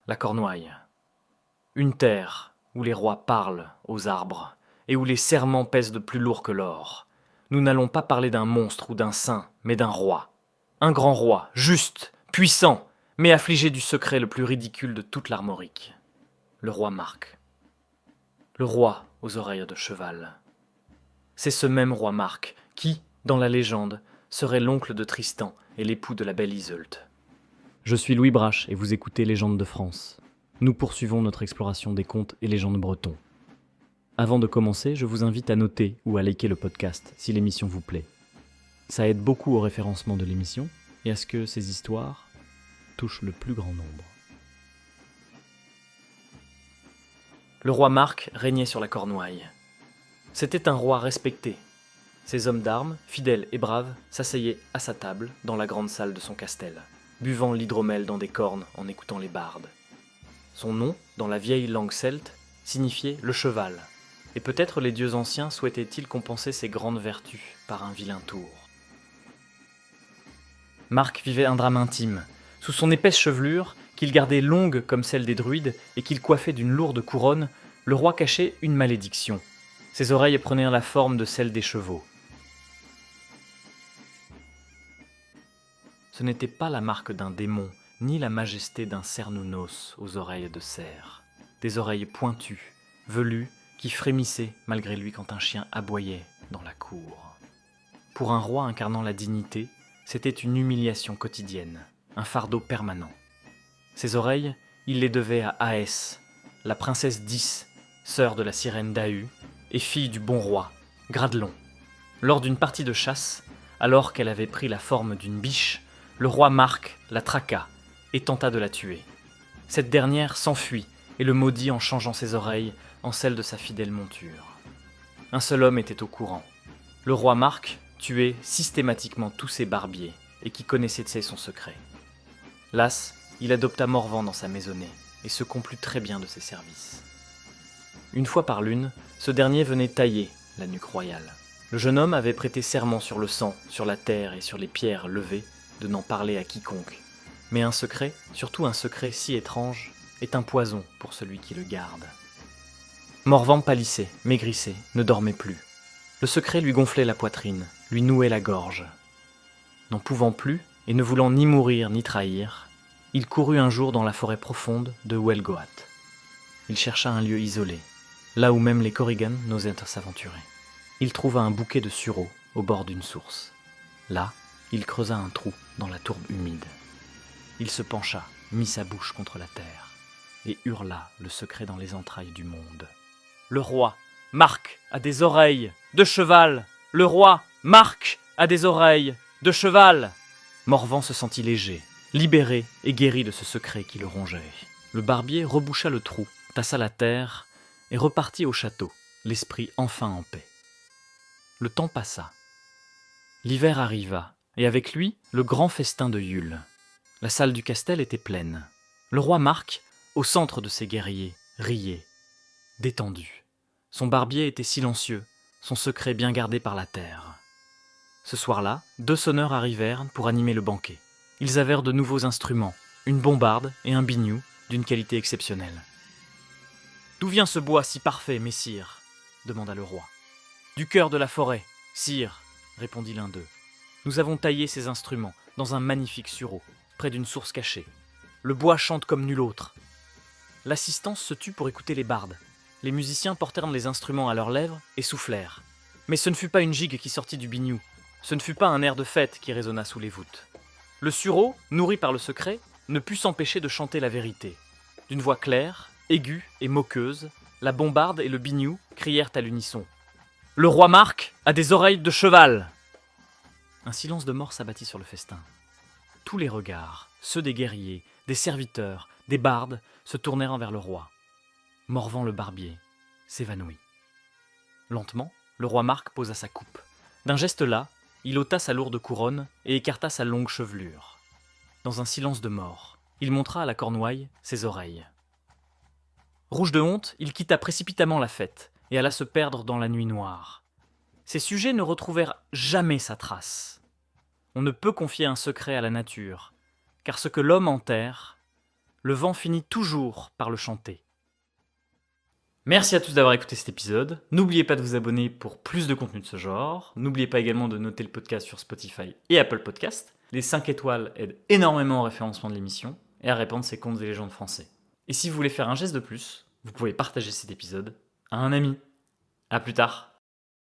La Cornouaille. Une terre où les rois parlent aux arbres et où les serments pèsent de plus lourd que l'or. Nous n'allons pas parler d'un monstre ou d'un saint, mais d'un roi. Un grand roi, juste, puissant, mais affligé du secret le plus ridicule de toute l'armorique. Le roi Marc. Le roi aux oreilles de cheval. C'est ce même roi Marc qui, dans la légende, serait l'oncle de Tristan et l'époux de la belle Iseult. Je suis Louis Brache et vous écoutez Légendes de France. Nous poursuivons notre exploration des contes et légendes bretons. Avant de commencer, je vous invite à noter ou à liker le podcast si l'émission vous plaît. Ça aide beaucoup au référencement de l'émission et à ce que ces histoires touchent le plus grand nombre. Le roi Marc régnait sur la Cornouaille. C'était un roi respecté. Ses hommes d'armes, fidèles et braves, s'asseyaient à sa table dans la grande salle de son castel, buvant l'hydromel dans des cornes en écoutant les bardes. Son nom, dans la vieille langue celte, signifiait le cheval, et peut-être les dieux anciens souhaitaient-ils compenser ses grandes vertus par un vilain tour. Marc vivait un drame intime, sous son épaisse chevelure, qu'il gardait longue comme celle des druides et qu'il coiffait d'une lourde couronne, le roi cachait une malédiction. Ses oreilles prenaient la forme de celles des chevaux. Ce n'était pas la marque d'un démon, ni la majesté d'un cernounos aux oreilles de cerf. Des oreilles pointues, velues, qui frémissaient malgré lui quand un chien aboyait dans la cour. Pour un roi incarnant la dignité, c'était une humiliation quotidienne, un fardeau permanent. Ses oreilles, il les devait à Aès, la princesse d'Is, sœur de la sirène d'Ahu, et fille du bon roi, Gradelon. Lors d'une partie de chasse, alors qu'elle avait pris la forme d'une biche, le roi Marc la traqua et tenta de la tuer. Cette dernière s'enfuit et le maudit en changeant ses oreilles en celles de sa fidèle monture. Un seul homme était au courant. Le roi Marc tuait systématiquement tous ses barbiers et qui connaissaient son secret. Las, il adopta Morvan dans sa maisonnée et se complut très bien de ses services. Une fois par lune, ce dernier venait tailler la nuque royale. Le jeune homme avait prêté serment sur le sang, sur la terre et sur les pierres levées, de n'en parler à quiconque. Mais un secret, surtout un secret si étrange, est un poison pour celui qui le garde. Morvan pâlissait, maigrissait, ne dormait plus. Le secret lui gonflait la poitrine, lui nouait la gorge. N'en pouvant plus, et ne voulant ni mourir ni trahir, il courut un jour dans la forêt profonde de Welgoat. Il chercha un lieu isolé, là où même les Korrigan n'osaient s'aventurer. Il trouva un bouquet de sureaux au bord d'une source. Là, il creusa un trou dans la tourbe humide. Il se pencha, mit sa bouche contre la terre, et hurla le secret dans les entrailles du monde. Le roi, Marc, a des oreilles de cheval. Le roi, Marc, a des oreilles de cheval. Morvan se sentit léger, libéré et guéri de ce secret qui le rongeait. Le barbier reboucha le trou, tassa la terre et repartit au château, l'esprit enfin en paix. Le temps passa. L'hiver arriva, et avec lui, le grand festin de Yule. La salle du castel était pleine. Le roi Marc, au centre de ses guerriers, riait, détendu. Son barbier était silencieux, son secret bien gardé par la terre. Ce soir-là, 2 sonneurs arrivèrent pour animer le banquet. Ils avèrent de nouveaux instruments, une bombarde et un biniou d'une qualité exceptionnelle. « D'où vient ce bois si parfait, messire ?» demanda le roi. « Du cœur de la forêt, sire, » répondit l'un d'eux. « Nous avons taillé ces instruments dans un magnifique sureau, près d'une source cachée. Le bois chante comme nul autre. » L'assistance se tut pour écouter les bardes. Les musiciens portèrent les instruments à leurs lèvres et soufflèrent. Mais ce ne fut pas une gigue qui sortit du biniou. Ce ne fut pas un air de fête qui résonna sous les voûtes. Le sureau, nourri par le secret, ne put s'empêcher de chanter la vérité. D'une voix claire, aiguë et moqueuse, la bombarde et le biniou crièrent à l'unisson. « Le roi Marc a des oreilles de cheval !» Un silence de mort s'abattit sur le festin. Tous les regards, ceux des guerriers, des serviteurs, des bardes, se tournèrent vers le roi. Morvan le barbier s'évanouit. Lentement, le roi Marc posa sa coupe. D'un geste là, il ôta sa lourde couronne et écarta sa longue chevelure. Dans un silence de mort, il montra à la Cornouaille ses oreilles. Rouge de honte, il quitta précipitamment la fête et alla se perdre dans la nuit noire. Ses sujets ne retrouvèrent jamais sa trace. On ne peut confier un secret à la nature, car ce que l'homme enterre, le vent finit toujours par le chanter. Merci à tous d'avoir écouté cet épisode. N'oubliez pas de vous abonner pour plus de contenu de ce genre. N'oubliez pas également de noter le podcast sur Spotify et Apple Podcast. Les 5 étoiles aident énormément au référencement de l'émission et à répandre ses contes et légendes français. Et si vous voulez faire un geste de plus, vous pouvez partager cet épisode à un ami. À plus tard.